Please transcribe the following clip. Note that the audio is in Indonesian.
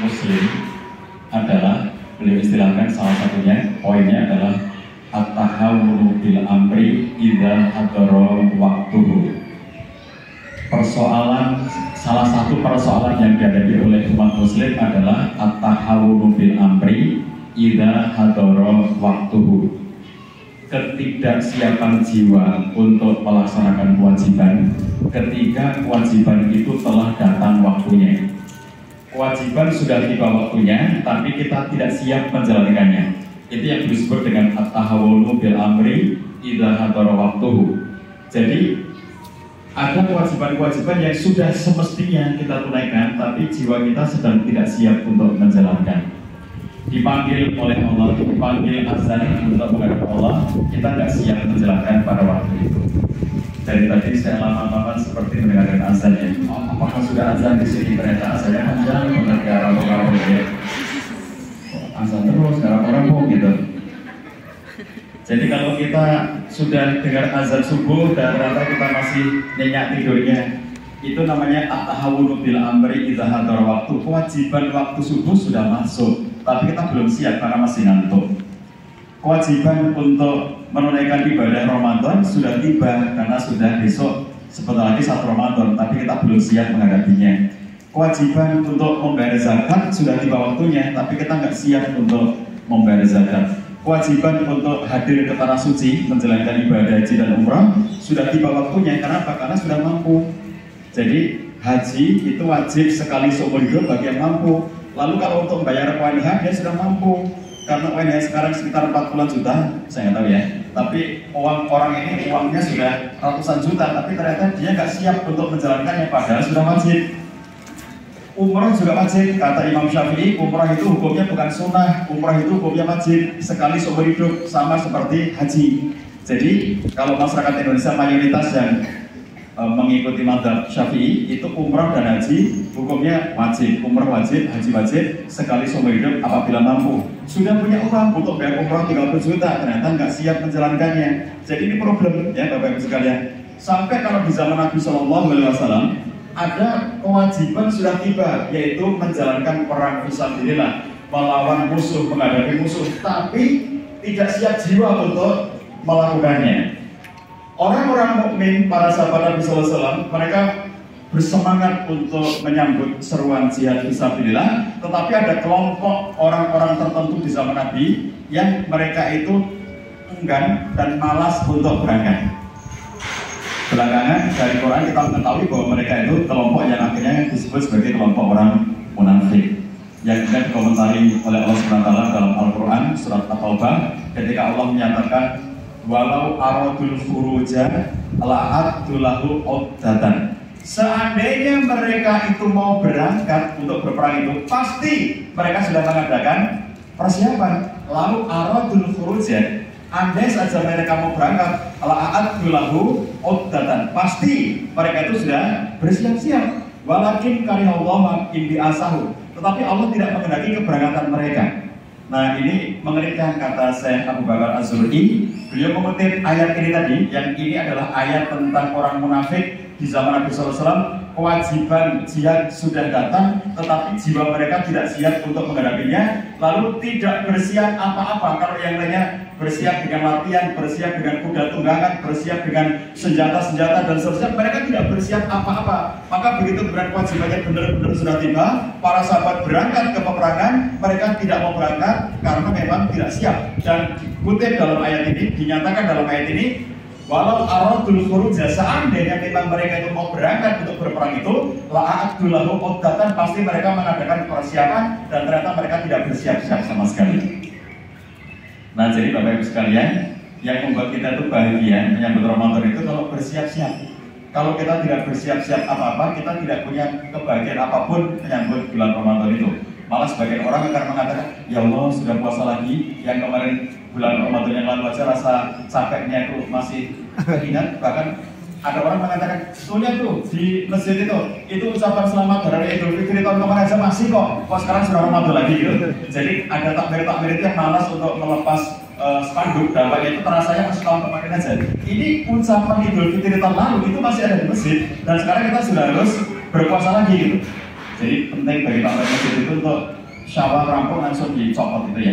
Muslim adalah, beliau istilahkan salah satunya, poinnya adalah at-tahawunu bil amri idza hadara waktuhu. Salah satu persoalan yang dihadapi oleh umat Muslim adalah at-tahawunu bil amri idza hadara waktuhu. Ketidaksiapan jiwa untuk melaksanakan kewajiban ketika kewajiban itu telah datang waktunya. Kewajiban sudah tiba waktunya, tapi kita tidak siap menjalankannya. Itu yang disebut dengan at-tahawunu bil amri idza hadara waktuhu. Jadi ada kewajiban-kewajiban yang sudah semestinya kita tunaikan, tapi jiwa kita sedang tidak siap untuk menjalankan. Dipanggil oleh Allah, dipanggil azan untuk menghadap Allah, kita nggak siap menjalankan pada waktu itu. Dari tadi saya lama-lama seperti mendengarkan azan ya. Apakah sudah azan di sini? Ternyata azannya panjang, mendengar orang-orang ya. Azan terus, orang-orang gitu. Jadi kalau kita sudah dengar azan subuh dan ternyata kita masih nyenyak tidurnya, itu namanya at-tahawunu bil amri idza hadara waktu. Kewajiban waktu subuh sudah masuk, tapi kita belum siap karena masih ngantuk. Kewajiban untuk menunaikan ibadah Ramadan sudah tiba karena sudah besok sebentar lagi 1 Ramadan, tapi kita belum siap menghadapinya. Kewajiban untuk membayar zakat sudah tiba waktunya, tapi kita nggak siap untuk membayar zakat. Kewajiban untuk hadir ke tanah suci menjalankan ibadah haji dan umrah sudah tiba waktunya. Kenapa? Karena sudah mampu. Jadi haji itu wajib sekali seumur hidup bagi yang mampu. Lalu kalau untuk membayar UNH dia sudah mampu. Karena UNH sekarang sekitar 40 juta, saya nggak tahu ya. Tapi orang ini uangnya sudah ratusan juta, tapi ternyata dia nggak siap untuk menjalankannya padahal sudah wajib. Umrah juga wajib, kata Imam Syafi'i, umrah itu hukumnya bukan sunnah, umrah itu hukumnya wajib sekali seumur hidup, sama seperti haji. Jadi kalau masyarakat Indonesia mayoritas yang mengikuti mazhab Syafi'i, itu umrah dan haji hukumnya wajib, umrah wajib, haji wajib sekali seumur hidup apabila mampu. Sudah punya uang untuk bayar umrah 30 juta, ternyata nggak siap menjalankannya. Jadi ini problem ya Bapak Ibu sekalian. Sampai kalau di zaman Nabi Shallallahu Alaihi Wasallam ada kewajiban sudah tiba, yaitu menjalankan perang fisabilillah, melawan musuh, menghadapi musuh, tapi tidak siap jiwa untuk melakukannya. Orang-orang mukmin, para sahabat Nabi SAW, mereka bersemangat untuk menyambut seruan jihad fisabilillah, tetapi ada kelompok orang-orang tertentu di zaman Nabi yang mereka itu enggan dan malas untuk berangkat. Belakangan dari Quran kita mengetahui bahwa mereka itu kelompok yang akhirnya disebut sebagai kelompok orang munafik, yang juga dikomentari oleh Allah SWT dalam Al-Quran surat At-Taubah ketika Allah menyatakan walau aradul furuja la'addu lahu uddatan. Seandainya mereka itu mau berangkat untuk berperang itu, pasti mereka sudah mengadakan persiapan. Lalu aradul furuja, andai saja mereka mau berangkat, la'addu lahu uddatan, pasti mereka itu sudah bersiap-siap. Walakin karihallahu in bi'asahu, tetapi Allah tidak menghendaki keberangkatan mereka. Nah ini mengerikan, kata Syekh Abu Bakar Az-Zur'i. Beliau mengutip ayat ini tadi, yang ini adalah ayat tentang orang munafik di zaman Nabi SAW. Kewajiban jihad sudah datang, tetapi jiwa mereka tidak siap untuk menghadapinya, lalu tidak bersiap apa-apa. Kalau yang lainnya bersiap dengan latihan, bersiap dengan kuda tunggangan, bersiap dengan senjata-senjata dan seterusnya, mereka tidak bersiap apa-apa. Maka begitu berat kewajibannya benar-benar sudah tiba, para sahabat berangkat ke peperangan, mereka tidak mau berangkat karena memang tidak siap. Dan kutip dalam ayat ini, dinyatakan dalam ayat ini, walau aradul khuruja, seandainya memang mereka itu mau berangkat untuk berperang itu, la'addu lahu uddatan, pasti mereka mengadakan persiapan dan ternyata mereka tidak bersiap-siap sama sekali. Nah jadi Bapak Ibu sekalian, yang membuat kita itu bahagia menyambut Ramadan itu kalau bersiap-siap. Kalau kita tidak bersiap-siap apa-apa, kita tidak punya kebahagiaan apapun menyambut bulan Ramadan itu. Malah sebagian orang akan mengatakan, ya Allah sudah puasa lagi, yang kemarin bulan Ramadan yang lalu aja rasa capeknya itu masih ingat. Bahkan ada orang mengatakan, soalnya tuh di masjid itu ucapan selamat dari Idul Fitri tahun kemarin aja masih kok sekarang sudah Ramadan lagi gitu. Jadi ada takbir-takbir itu yang malas untuk melepas spanduk dakwah itu terasanya masih tahun kemarin aja. Ini ucapan Idul Fitri tahun lalu itu masih ada di masjid, dan sekarang kita sudah harus berpuasa lagi gitu. Jadi penting bagi Pak Presiden itu untuk syawal rampung langsung dicopot itu ya.